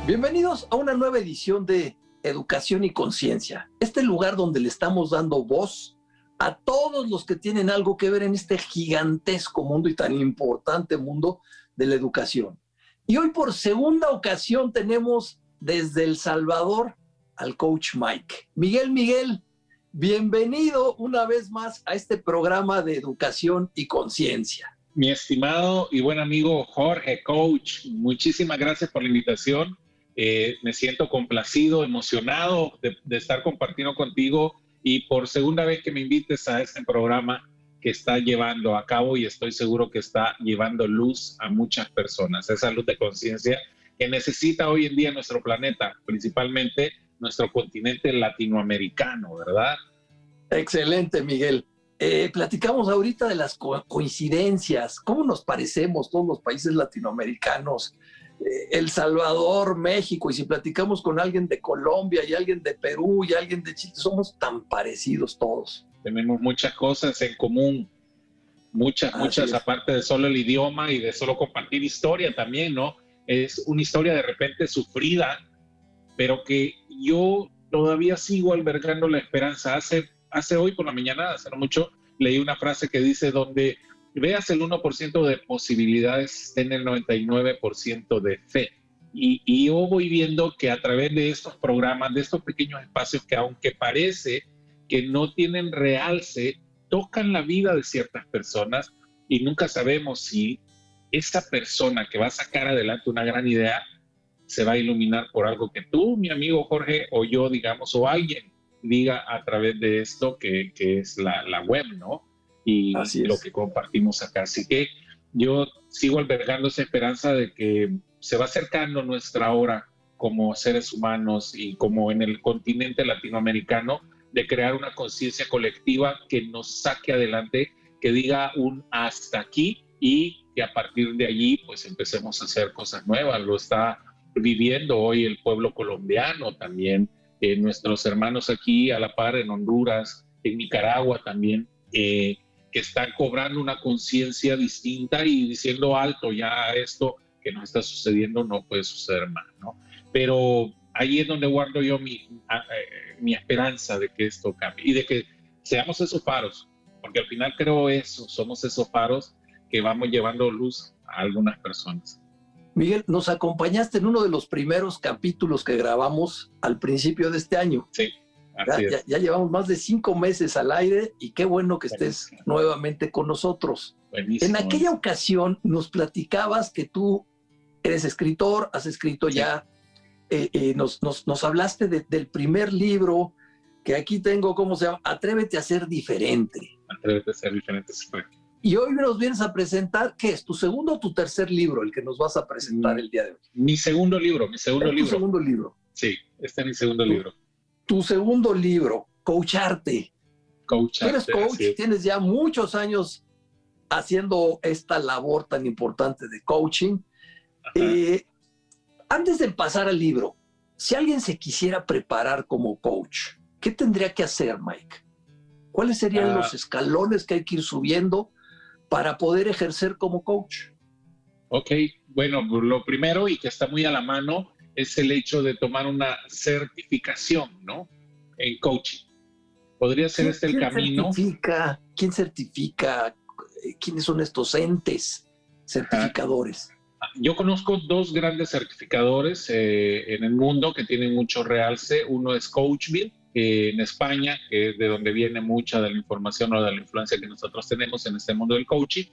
Bienvenidos a una nueva edición de Educación y Conciencia, este lugar donde le estamos dando voz a todos los que tienen algo que ver en este gigantesco mundo y tan importante mundo de la educación. Y hoy por segunda ocasión tenemos desde El Salvador al coach Mike. Miguel, bienvenido una vez más a este programa de Educación y Conciencia. Mi estimado y buen amigo Jorge, coach, muchísimas gracias por la invitación. Me siento complacido, emocionado de estar compartiendo contigo y por segunda vez que me invites a este programa que está llevando a cabo y estoy seguro que está llevando luz a muchas personas, esa luz de conciencia que necesita hoy en día nuestro planeta, principalmente nuestro continente latinoamericano, ¿verdad? Excelente, Miguel. Platicamos ahorita de las coincidencias, cómo nos parecemos todos los países latinoamericanos, El Salvador, México, y si platicamos con alguien de Colombia y alguien de Perú y alguien de Chile, somos tan parecidos todos. Tenemos muchas cosas en común, muchas, aparte de solo el idioma y de solo compartir historia también, ¿no? Es una historia de repente sufrida, pero que yo todavía sigo albergando la esperanza. Hace hoy por la mañana, hace no mucho, leí una frase que dice: donde veas el 1% de posibilidades, ten el 99% de fe. Y yo voy viendo que a través de estos programas, de estos pequeños espacios que aunque parece que no tienen realce, tocan la vida de ciertas personas y nunca sabemos si esa persona que va a sacar adelante una gran idea se va a iluminar por algo que tú, mi amigo Jorge, o yo, digamos, o alguien diga a través de esto que es la web, ¿no? Y lo que compartimos acá. Así que yo sigo albergando esa esperanza de que se va acercando nuestra hora como seres humanos y como en el continente latinoamericano de crear una conciencia colectiva que nos saque adelante, que diga un hasta aquí y que a partir de allí pues empecemos a hacer cosas nuevas. Lo está viviendo hoy el pueblo colombiano también, nuestros hermanos aquí a la par en Honduras, en Nicaragua también, que están cobrando una conciencia distinta y diciendo alto, ya esto que nos está sucediendo no puede suceder más, ¿no? Pero ahí es donde guardo yo mi esperanza de que esto cambie y de que seamos esos faros, porque al final creo eso, somos esos faros que vamos llevando luz a algunas personas. Miguel, nos acompañaste en uno de los primeros capítulos que grabamos al principio de este año. Sí. Ya llevamos más de 5 meses al aire y qué bueno que estés nuevamente con nosotros. Buenísimo. En aquella ocasión nos platicabas que tú eres escritor, has escrito ya, nos hablaste del primer libro, que aquí tengo, ¿cómo se llama? Atrévete a ser diferente. Atrévete a ser diferente, sí. Y hoy nos vienes a presentar, ¿qué es? ¿Tu segundo o tu tercer libro, el que nos vas a presentar el día de hoy? Mi segundo libro. ¿Tu segundo libro? Sí, este es mi segundo libro. Tu segundo libro, Coacharte. Tú eres coach, tienes ya muchos años haciendo esta labor tan importante de coaching. Antes de pasar al libro, si alguien se quisiera preparar como coach, ¿qué tendría que hacer, Mike? ¿Cuáles serían los escalones que hay que ir subiendo para poder ejercer como coach? Ok, bueno, lo primero y que está muy a la mano es el hecho de tomar una certificación, ¿no? En coaching. Podría ser el camino. ¿Quién certifica? ¿Quiénes son estos entes certificadores? Yo conozco 2 grandes certificadores en el mundo que tienen mucho realce. Uno es Coachville, en España, que es de donde viene mucha de la información o de la influencia que nosotros tenemos en este mundo del coaching.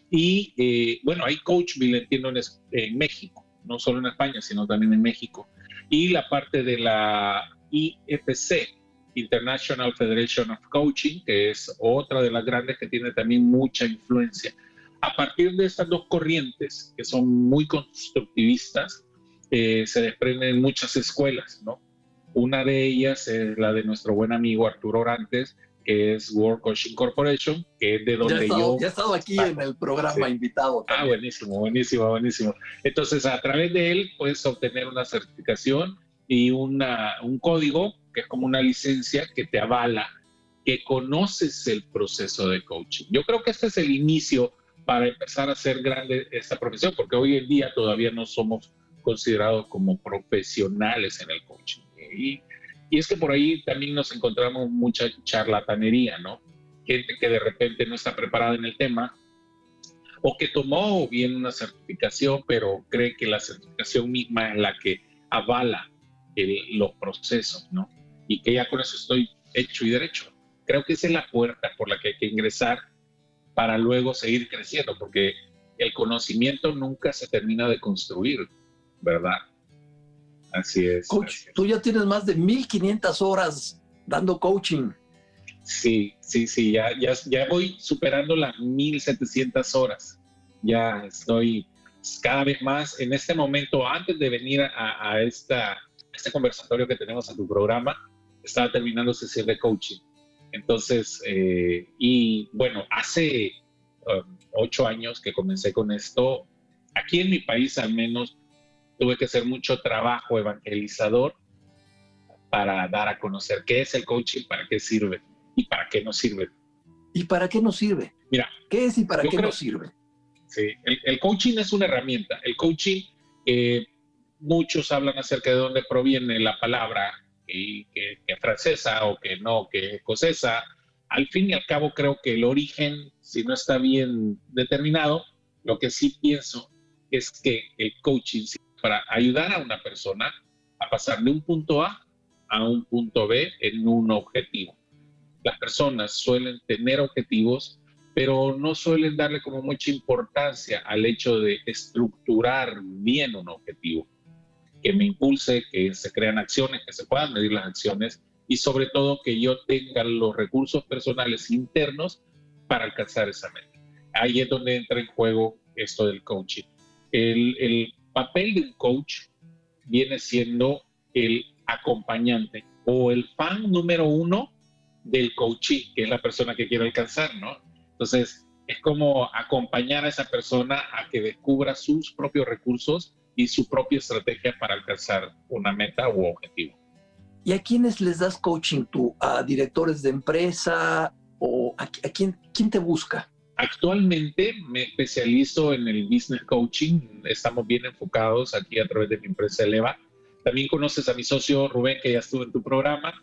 Y bueno, hay Coachville, entiendo, en México, no solo en España, sino también en México. Y la parte de la IFC, International Federation of Coaching, que es otra de las grandes que tiene también mucha influencia. A partir de estas 2 corrientes, que son muy constructivistas, se desprenden muchas escuelas, ¿no? Una de ellas es la de nuestro buen amigo Arturo Orantes, que es World Coaching Corporation, que es de donde ya he estado aquí en el programa invitado también. Buenísimo. Entonces, a través de él puedes obtener una certificación y un código, que es como una licencia que te avala que conoces el proceso de coaching. Yo creo que este es el inicio para empezar a hacer grande esta profesión, porque hoy en día todavía no somos considerados como profesionales en el coaching. Y es que por ahí también nos encontramos mucha charlatanería, ¿no? Gente que de repente no está preparada en el tema o que tomó bien una certificación, pero cree que la certificación misma es la que avala los procesos, ¿no? Y que ya con eso estoy hecho y derecho. Creo que esa es la puerta por la que hay que ingresar para luego seguir creciendo, porque el conocimiento nunca se termina de construir, ¿verdad? Así es. Coach, así es. tú ya tienes más de 1,500 horas dando coaching. Sí, ya voy superando las 1,700 horas. Ya estoy cada vez más en este momento, antes de venir a este conversatorio que tenemos en tu programa, estaba terminando sesión de coaching. Entonces, y bueno, hace 8 años que comencé con esto, aquí en mi país al menos tuve que hacer mucho trabajo evangelizador para dar a conocer qué es el coaching, para qué sirve y para qué no sirve. ¿Y para qué nos sirve? Mira, ¿Qué es y para qué nos sirve? Sí, el coaching es una herramienta. El coaching, muchos hablan acerca de dónde proviene la palabra, que es francesa o que no, que es escocesa. Al fin y al cabo creo que el origen, si no está bien determinado, lo que sí pienso es que el coaching sirve para ayudar a una persona a pasar de un punto a un punto B en un objetivo. Las personas suelen tener objetivos, pero no suelen darle como mucha importancia al hecho de estructurar bien un objetivo, que me impulse, que se crean acciones, que se puedan medir las acciones y sobre todo que yo tenga los recursos personales internos para alcanzar esa meta. Ahí es donde entra en juego esto del coaching. El papel de un coach viene siendo el acompañante o el fan número uno del coachee, que es la persona que quiere alcanzar, ¿no? Entonces, es como acompañar a esa persona a que descubra sus propios recursos y su propia estrategia para alcanzar una meta u objetivo. ¿Y a quiénes les das coaching tú? ¿A directores de empresa o a quién te busca? Actualmente me especializo en el business coaching. Estamos bien enfocados aquí a través de mi empresa Eleva. También conoces a mi socio Rubén, que ya estuvo en tu programa.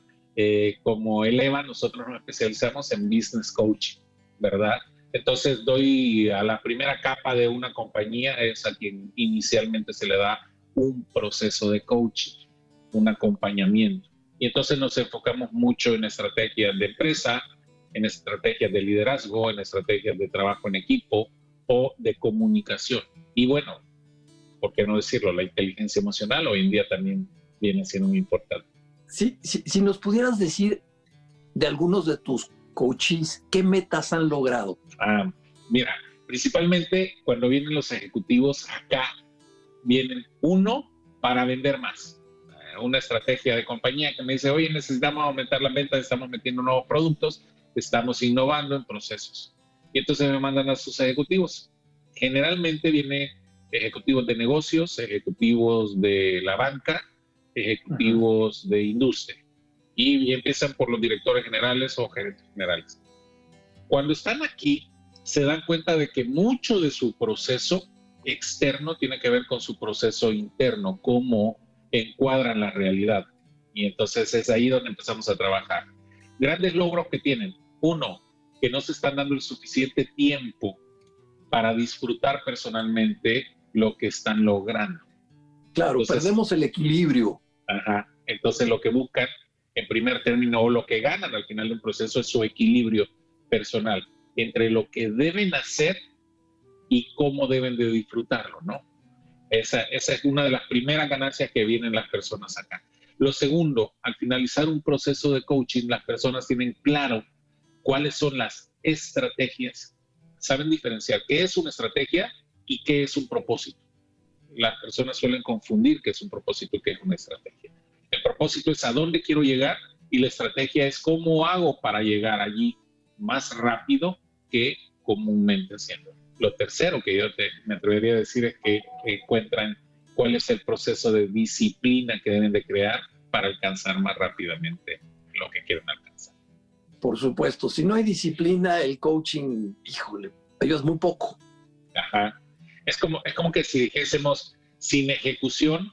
Como Eleva, nosotros nos especializamos en business coaching, ¿verdad? Entonces doy a la primera capa de una compañía, es a quien inicialmente se le da un proceso de coaching, un acompañamiento. Y entonces nos enfocamos mucho en estrategias de empresa, en estrategias de liderazgo, en estrategias de trabajo en equipo o de comunicación. Y bueno, ¿por qué no decirlo? La inteligencia emocional hoy en día también viene siendo muy importante. Si nos pudieras decir de algunos de tus coaches, ¿qué metas han logrado? Mira, principalmente cuando vienen los ejecutivos acá, vienen uno para vender más. Una estrategia de compañía que me dice, oye, necesitamos aumentar la venta, estamos metiendo nuevos productos, estamos innovando en procesos. Y entonces me mandan a sus ejecutivos. Generalmente vienen ejecutivos de negocios, ejecutivos de la banca, ejecutivos de industria. Y empiezan por los directores generales o gerentes generales. Cuando están aquí, se dan cuenta de que mucho de su proceso externo tiene que ver con su proceso interno, cómo encuadran la realidad. Y entonces es ahí donde empezamos a trabajar. Grandes logros que tienen. Uno, que no se están dando el suficiente tiempo para disfrutar personalmente lo que están logrando. Claro, entonces, perdemos el equilibrio. Ajá. Entonces lo que buscan, en primer término, o lo que ganan al final de un proceso es su equilibrio personal entre lo que deben hacer y cómo deben de disfrutarlo, ¿no? Esa es una de las primeras ganancias que vienen las personas acá. Lo segundo, al finalizar un proceso de coaching, las personas tienen claro cuáles son las estrategias, saben diferenciar qué es una estrategia y qué es un propósito. Las personas suelen confundir qué es un propósito y qué es una estrategia. El propósito es a dónde quiero llegar y la estrategia es cómo hago para llegar allí más rápido que comúnmente haciendo. Lo tercero que yo me atrevería a decir es que encuentran cuál es el proceso de disciplina que deben de crear para alcanzar más rápidamente lo que quieren alcanzar. Por supuesto, si no hay disciplina, el coaching, híjole, ayuda muy poco. Ajá. Es como que si dijésemos, sin ejecución,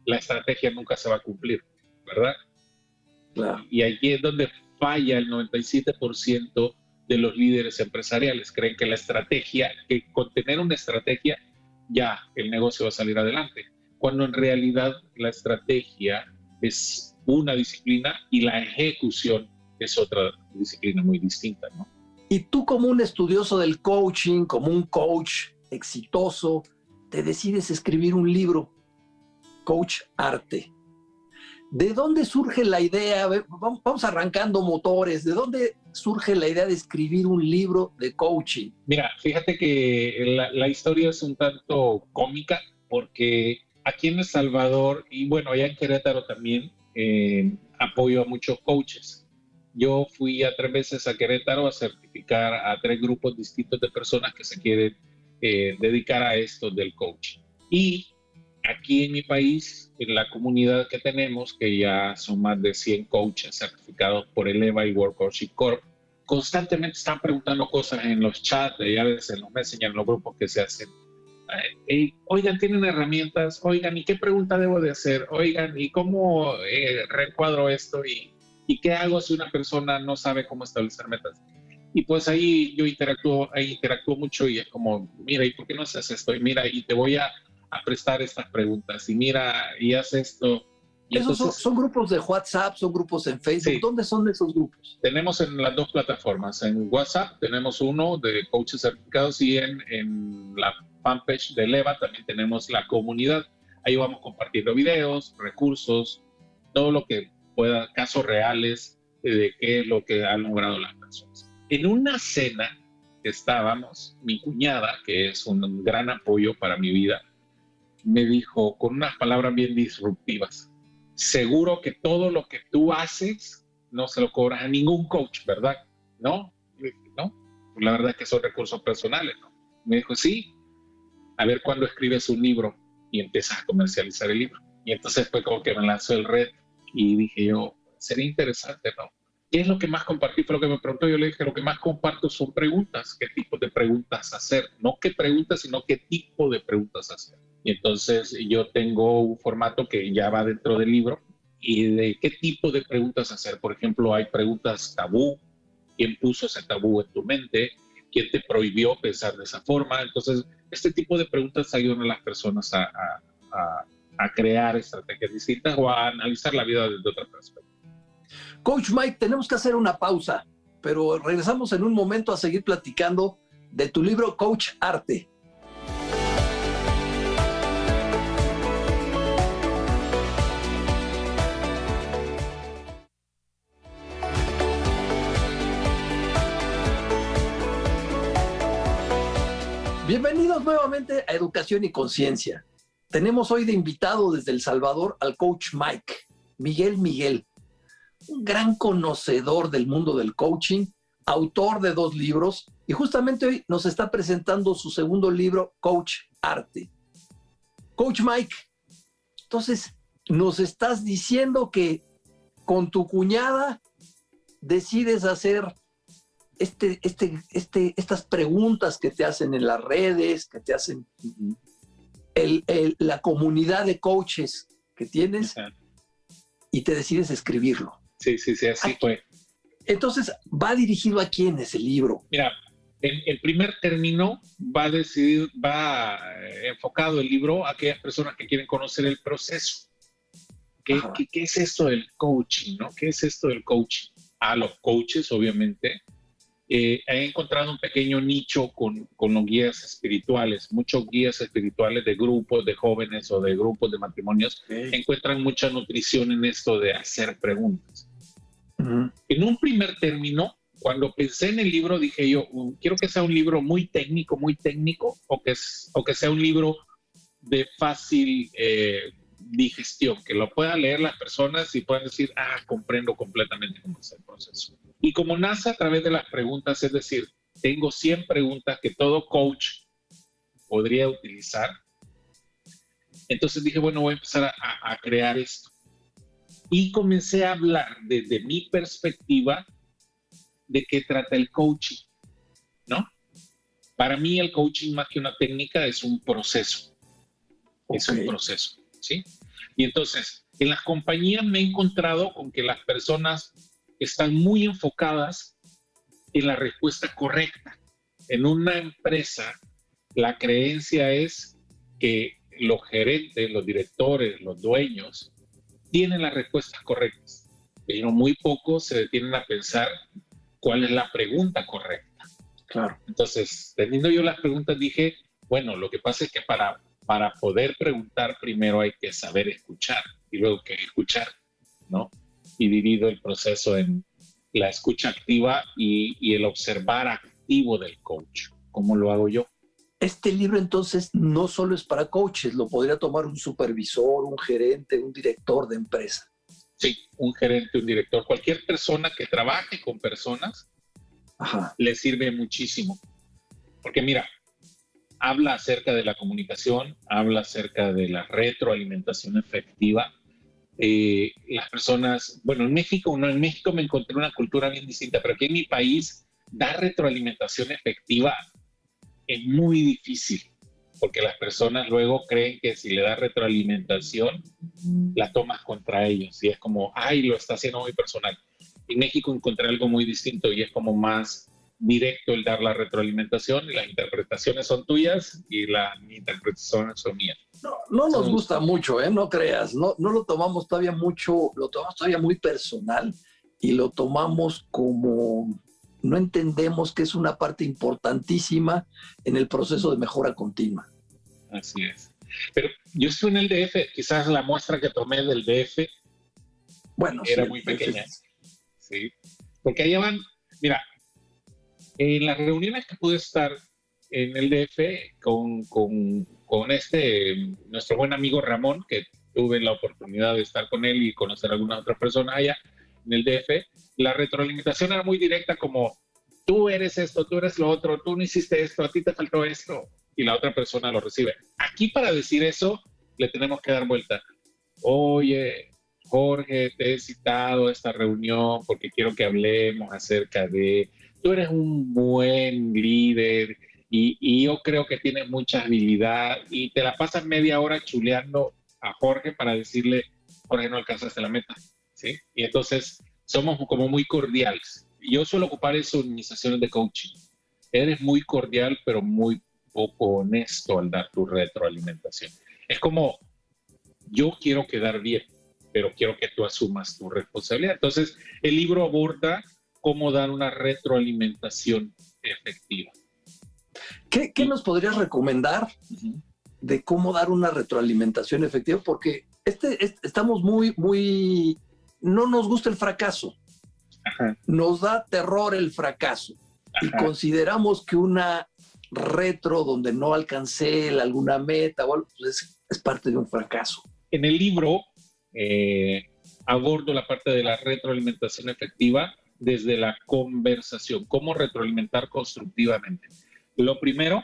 la estrategia nunca se va a cumplir, ¿verdad? Claro. Y allí es donde falla el 97% de los líderes empresariales. Creen que la estrategia, que con tener una estrategia, ya el negocio va a salir adelante. Cuando en realidad la estrategia es una disciplina y la ejecución es otra disciplina muy distinta, ¿no? Y tú, como un estudioso del coaching, como un coach exitoso, te decides escribir un libro, Coach Arte. ¿De dónde surge la idea? A ver, vamos arrancando motores. ¿De dónde surge la idea de escribir un libro de coaching? Mira, fíjate que la historia es un tanto cómica porque aquí en El Salvador y bueno, allá en Querétaro también apoyo a muchos coaches. Yo fui a 3 veces a Querétaro a certificar a 3 grupos distintos de personas que se quieren dedicar a esto del coaching. Y aquí en mi país, en la comunidad que tenemos, que ya son más de 100 coaches certificados por el EVA y World Coaching Corp, constantemente están preguntando cosas en los chats, y a veces en los messengers, en los grupos que se hacen. Oigan, ¿tienen herramientas? Oigan, ¿y qué pregunta debo de hacer? Oigan, ¿y cómo reencuadro esto? ¿Y qué hago si una persona no sabe cómo establecer metas? Y pues ahí yo interactúo mucho y es como, mira, ¿y por qué no haces esto? Y mira, y te voy a prestar estas preguntas. Y mira, y haz esto. Y ¿Esos entonces, son grupos de WhatsApp, son grupos en Facebook? sí, ¿Dónde son esos grupos? tenemos en las 2 plataformas. En WhatsApp tenemos uno de coaches certificados y en la fanpage de Leva también tenemos la comunidad. Ahí vamos compartiendo videos, recursos, todo lo que pueda, casos reales de qué es lo que han logrado las personas. En una cena que estábamos, mi cuñada, que es un gran apoyo para mi vida, me dijo con unas palabras bien disruptivas: seguro que todo lo que tú haces no se lo cobras a ningún coach, ¿verdad? No, no, la verdad es que son recursos personales, ¿no? Me dijo, sí, a ver cuándo escribes un libro y empiezas a comercializar el libro. Y entonces fue como que me lanzó el reto y dije yo, sería interesante, ¿no? ¿Qué es lo que más compartí? Fue lo que me preguntó. Yo le dije, lo que más comparto son preguntas. ¿Qué tipo de preguntas hacer? No qué preguntas, sino qué tipo de preguntas hacer. Y entonces yo tengo un formato que ya va dentro del libro y de qué tipo de preguntas hacer. Por ejemplo, hay preguntas tabú. ¿Quién puso ese tabú en tu mente? ¿Quién te prohibió pensar de esa forma? Entonces, este tipo de preguntas ayudan a las personas a crear estrategias distintas o a analizar la vida desde otra perspectiva. Coach Mike, tenemos que hacer una pausa, pero regresamos en un momento a seguir platicando de tu libro Coach Arte. Bienvenidos nuevamente a Educación y Conciencia. Tenemos hoy de invitado desde El Salvador al Coach Mike, Miguel, un gran conocedor del mundo del coaching, autor de 2 libros, y justamente hoy nos está presentando su segundo libro, Coach Arte. Coach Mike, entonces nos estás diciendo con tu cuñada decides hacer estas preguntas que te hacen en las redes, que te hacen la comunidad de coaches que tienes, y te decides escribirlo. Sí, así fue. Entonces, ¿va dirigido a quién ese libro? Mira, en el primer término va enfocado el libro a aquellas personas que quieren conocer el proceso. ¿Qué es esto del coaching, no? ¿Qué es esto del coaching? A los coaches, obviamente. He encontrado un pequeño nicho con los guías espirituales. Muchos guías espirituales de grupos de jóvenes o de grupos de matrimonios encuentran mucha nutrición en esto de hacer preguntas. En un primer término, cuando pensé en el libro, dije yo, quiero que sea un libro muy técnico, o que sea un libro de fácil digestión, que lo puedan leer las personas y puedan decir, comprendo completamente cómo es el proceso. Y como nace a través de las preguntas, es decir, tengo 100 preguntas que todo coach podría utilizar. Entonces dije, bueno, voy a empezar a crear esto. Y comencé a hablar desde mi perspectiva de qué trata el coaching, ¿no? Para mí el coaching, más que una técnica, es un proceso. es un proceso, ¿sí? Y entonces, en las compañías me he encontrado con que las personas están muy enfocadas en la respuesta correcta. En una empresa, la creencia es que los gerentes, los directores, los dueños, tienen las respuestas correctas, pero muy pocos se detienen a pensar cuál es la pregunta correcta. Claro. Entonces, teniendo yo las preguntas, dije, bueno, lo que pasa es que para poder preguntar primero hay que saber escuchar y luego que escuchar, ¿no? Y divido el proceso en la escucha activa y el observar activo del coach. ¿Cómo lo hago yo? Este libro entonces no solo es para coaches, lo podría tomar un supervisor, un gerente, un director de empresa. Sí, un gerente, un director, cualquier persona que trabaje con personas, Ajá. le sirve muchísimo. Porque mira, habla acerca de la comunicación, habla acerca de la retroalimentación efectiva. Las personas, bueno, en México me encontré una cultura bien distinta, pero aquí en mi país dar retroalimentación efectiva es muy difícil, porque las personas luego creen que si le das retroalimentación, la tomas contra ellos, y es como, ay, lo está haciendo muy personal. En México encontré algo muy distinto y es como más directo el dar la retroalimentación y las interpretaciones son tuyas y las interpretaciones son mías. No nos gusta mucho, no creas, no lo tomamos todavía mucho, lo tomamos todavía muy personal y lo tomamos como, no entendemos que es una parte importantísima en el proceso de mejora continua. Así es. Pero yo estoy en el DF, quizás la muestra que tomé del DF era muy pequeña. Sí, porque allá van, mira, en las reuniones que pude estar en el DF con nuestro buen amigo Ramón, que tuve la oportunidad de estar con él y conocer a algunas otras personas allá en el DF, la retroalimentación era muy directa, como tú eres esto, tú eres lo otro, tú no hiciste esto, a ti te faltó esto, y la otra persona lo recibe. Aquí para decir eso le tenemos que dar vuelta. Oye, Jorge, te he citado a esta reunión porque quiero que hablemos acerca de, tú eres un buen líder y yo creo que tienes mucha habilidad y te la pasas media hora chuleando a Jorge para decirle, Jorge, no alcanzaste la meta, ¿sí? Y entonces somos como muy cordiales. Yo suelo ocupar eso en mis sesiones de coaching. Eres muy cordial, pero muy poco honesto al dar tu retroalimentación. Es como, yo quiero quedar bien, pero quiero que tú asumas tu responsabilidad. Entonces, el libro aborda cómo dar una retroalimentación efectiva. ¿Qué nos podrías recomendar de cómo dar una retroalimentación efectiva? Porque estamos muy, no nos gusta el fracaso. Ajá. Nos da terror el fracaso. Ajá. Y consideramos que una retro donde no alcancé alguna meta, bueno, pues es parte de un fracaso. En el libro abordo la parte de la retroalimentación efectiva desde la conversación, cómo retroalimentar constructivamente. Lo primero,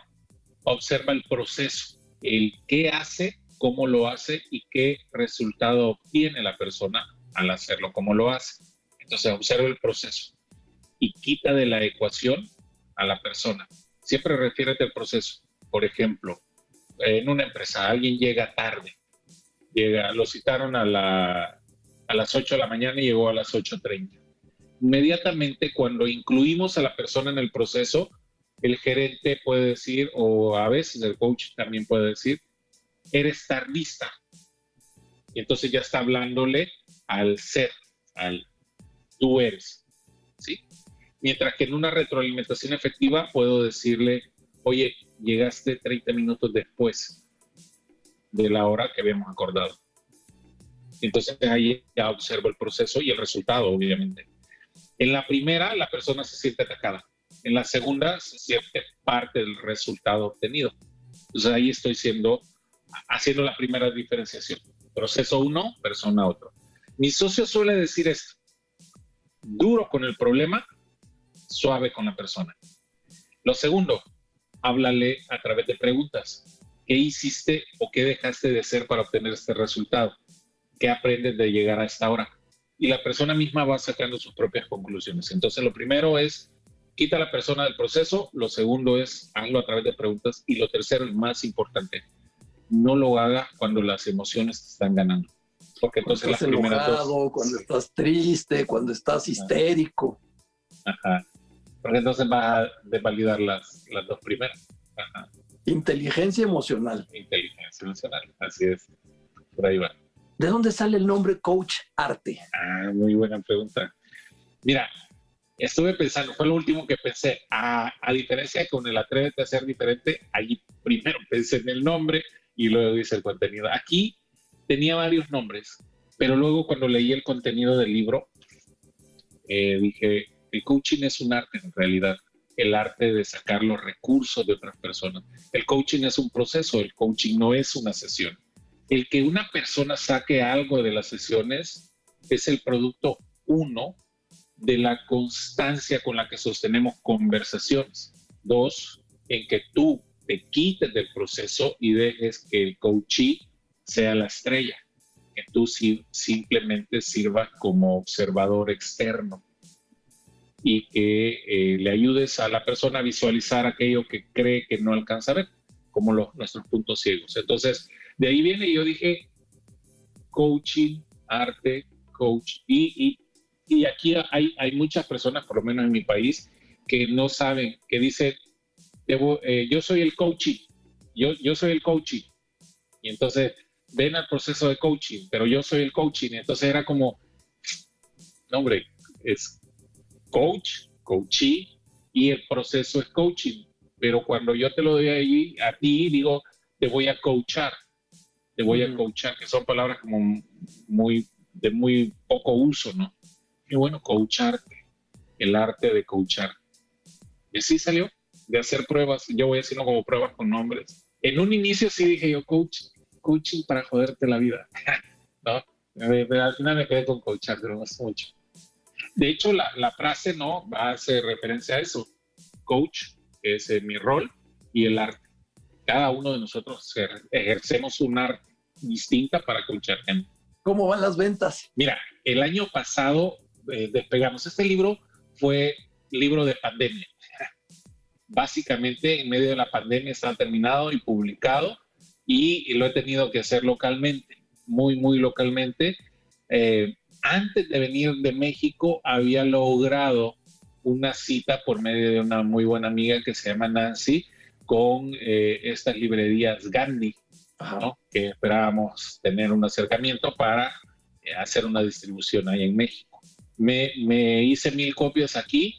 observa el proceso, el qué hace, cómo lo hace y qué resultado obtiene la persona al hacerlo, cómo lo hace. Entonces, observa el proceso y quita de la ecuación a la persona. Siempre refiérete al proceso. Por ejemplo, en una empresa, alguien llega tarde. Lo citaron a las 8 de la mañana y llegó a las 8:30. Inmediatamente, cuando incluimos a la persona en el proceso, el gerente puede decir, o a veces el coach también puede decir, eres tardista. Y entonces ya está hablándole al ser, al tú eres, ¿sí? Mientras que en una retroalimentación efectiva puedo decirle, oye, llegaste 30 minutos después de la hora que habíamos acordado. Entonces ahí ya observo el proceso y el resultado, obviamente. En la primera, la persona se siente atacada. En la segunda, se siente parte del resultado obtenido. Entonces ahí estoy haciendo la primera diferenciación. Proceso 1, persona otro. Mi socio suele decir esto: duro con el problema, suave con la persona. Lo segundo, háblale a través de preguntas. ¿Qué hiciste o qué dejaste de hacer para obtener este resultado? ¿Qué aprendes de llegar a esta hora? Y la persona misma va sacando sus propias conclusiones. Entonces, lo primero es, quita a la persona del proceso. Lo segundo es, hazlo a través de preguntas. Y lo tercero, el más importante, no lo hagas cuando las emociones te están ganando. Porque entonces Cuando estás las primeras enojado, dos... cuando estás triste, cuando estás histérico. Ajá. Porque entonces vas a desvalidar las dos primeras. Ajá. Inteligencia emocional. Inteligencia emocional, así es. Por ahí va. ¿De dónde sale el nombre Coach Arte? Muy buena pregunta. Mira, estuve pensando, fue lo último que pensé. A diferencia de con el Atrévete a ser diferente, allí primero pensé en el nombre y luego hice el contenido. Aquí tenía varios nombres, pero luego cuando leí el contenido del libro, dije, el coaching es un arte en realidad, el arte de sacar los recursos de otras personas. El coaching es un proceso, el coaching no es una sesión. El que una persona saque algo de las sesiones es el producto uno de la constancia con la que sostenemos conversaciones. Dos, en que tú te quites del proceso y dejes que el coachee sea la estrella, que tú simplemente sirvas como observador externo y que le ayudes a la persona a visualizar aquello que cree que no alcanza a ver, como nuestros puntos ciegos. Entonces, de ahí viene, y yo dije, coaching, arte, coach, y aquí hay muchas personas, por lo menos en mi país, que no saben, que dicen, yo soy el coaching, yo soy el coaching, y entonces ven al proceso de coaching, pero yo soy el coaching, entonces era como, no hombre, es coach, coachee, y el proceso es coaching, pero cuando yo te lo doy ahí a ti, digo, te voy a coachar, que son palabras como de muy poco uso, ¿no? Qué bueno, coacharte, el arte de coachar. Y así salió, de hacer pruebas, yo voy haciendo como pruebas con nombres. En un inicio sí dije yo, coaching para joderte la vida, ¿no? Pero al final me quedé con coachar, pero no es mucho. De hecho, la frase, ¿no? Hace referencia a eso. Coach, que es mi rol, y el arte. Cada uno de nosotros ejercemos un arte distinta para coachar gente. ¿Cómo van las ventas? Mira, el año pasado despegamos. Este libro fue libro de pandemia. Básicamente, en medio de la pandemia está terminado y publicado y lo he tenido que hacer localmente, muy localmente. Antes de venir de México, había logrado una cita por medio de una muy buena amiga que se llama Nancy con estas librerías Gandhi, ¿no? Que esperábamos tener un acercamiento para hacer una distribución ahí en México. Me hice 1000 copias aquí,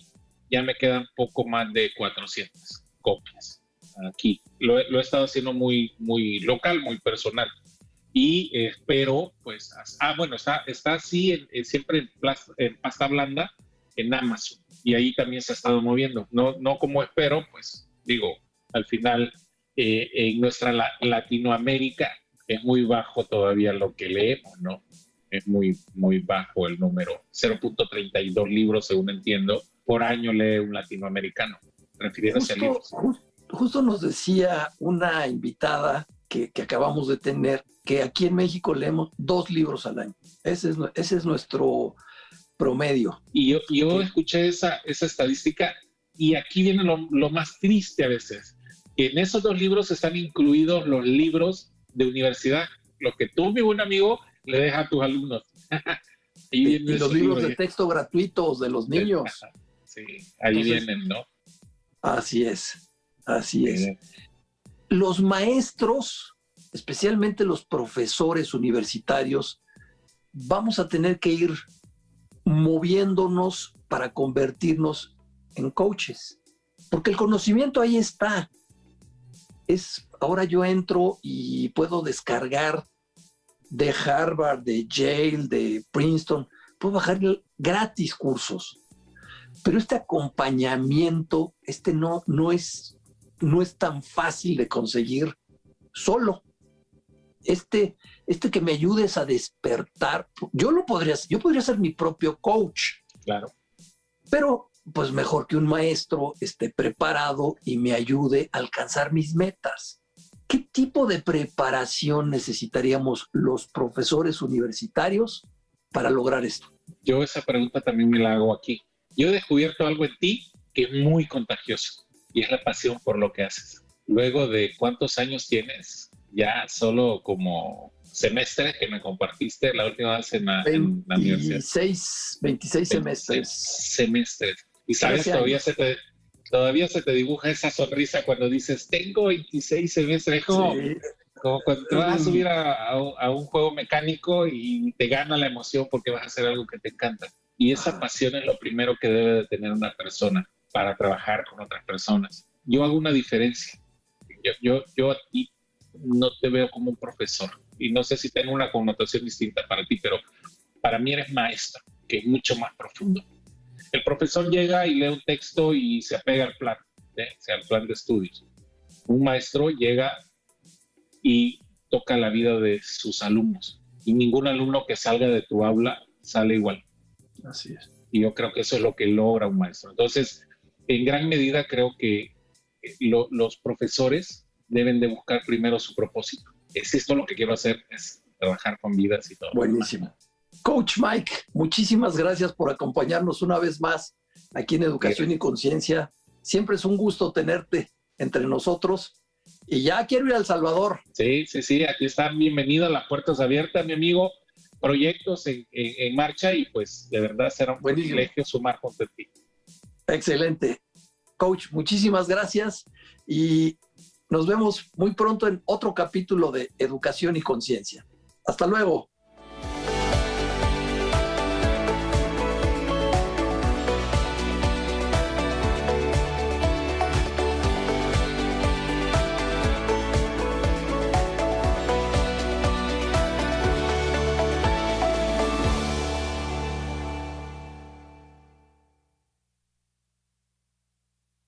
ya me quedan poco más de 400 copias aquí. Lo he estado haciendo muy local, muy personal. Y espero, pues, bueno, está así siempre en pasta blanda en Amazon. Y ahí también se ha estado moviendo. No como espero, pues, digo, al final en nuestra Latinoamérica es muy bajo todavía lo que leemos, ¿no? Es muy bajo el número. 0.32 libros, según entiendo, por año lee un latinoamericano, refiriéndose a libros. Justo nos decía una invitada que acabamos de tener que aquí en México leemos 2 libros al año. Ese es nuestro promedio. Y yo escuché esa estadística y aquí viene lo más triste a veces. En esos 2 libros están incluidos los libros de universidad, los que tú, mi buen amigo, le dejas a tus alumnos. Y los libros de texto gratuitos de los niños. Sí, ahí entonces, vienen, ¿no? Así es. Los maestros, especialmente los profesores universitarios, vamos a tener que ir moviéndonos para convertirnos en coaches, porque el conocimiento ahí está. Ahora yo entro y puedo descargar de Harvard, de Yale, de Princeton, puedo bajar gratis cursos, pero este acompañamiento, no es tan fácil de conseguir solo. Que me ayudes a despertar, yo podría ser mi propio coach. Claro. Pero pues mejor que un maestro esté preparado y me ayude a alcanzar mis metas. ¿Qué tipo de preparación necesitaríamos los profesores universitarios para lograr esto? Yo esa pregunta también me la hago aquí. Yo he descubierto algo en ti que es muy contagioso y es la pasión por lo que haces. Luego de ¿cuántos años tienes? ya solo como semestres que me compartiste la última vez en la universidad. 26 semestres. Semestres. Y sabes, todavía se te dibuja esa sonrisa cuando dices, tengo 26 semestres, como, Sí. como cuando te vas a subir a un juego mecánico y te gana la emoción porque vas a hacer algo que te encanta. Y esa pasión es lo primero que debe de tener una persona para trabajar con otras personas. Yo hago una diferencia. Yo a ti no te veo como un profesor. Y no sé si tengo una connotación distinta para ti, pero para mí eres maestro, que es mucho más profundo. El profesor llega y lee un texto y se apega al plan, al plan de estudios. Un maestro llega y toca la vida de sus alumnos. Y ningún alumno que salga de tu aula sale igual. Así es. Y yo creo que eso es lo que logra un maestro. Entonces, en gran medida creo que los profesores deben de buscar primero su propósito. Es esto lo que quiero hacer, es trabajar con vidas y todo. Buenísimo. Coach Mike, muchísimas gracias por acompañarnos una vez más aquí en Educación y Conciencia. Siempre es un gusto tenerte entre nosotros. Y ya quiero ir a El Salvador. Sí, aquí están bienvenidas, las puertas abiertas, mi amigo. Proyectos en marcha y pues de verdad será un privilegio sumar junto a ti. Excelente. Coach, muchísimas gracias y nos vemos muy pronto en otro capítulo de Educación y Conciencia. Hasta luego.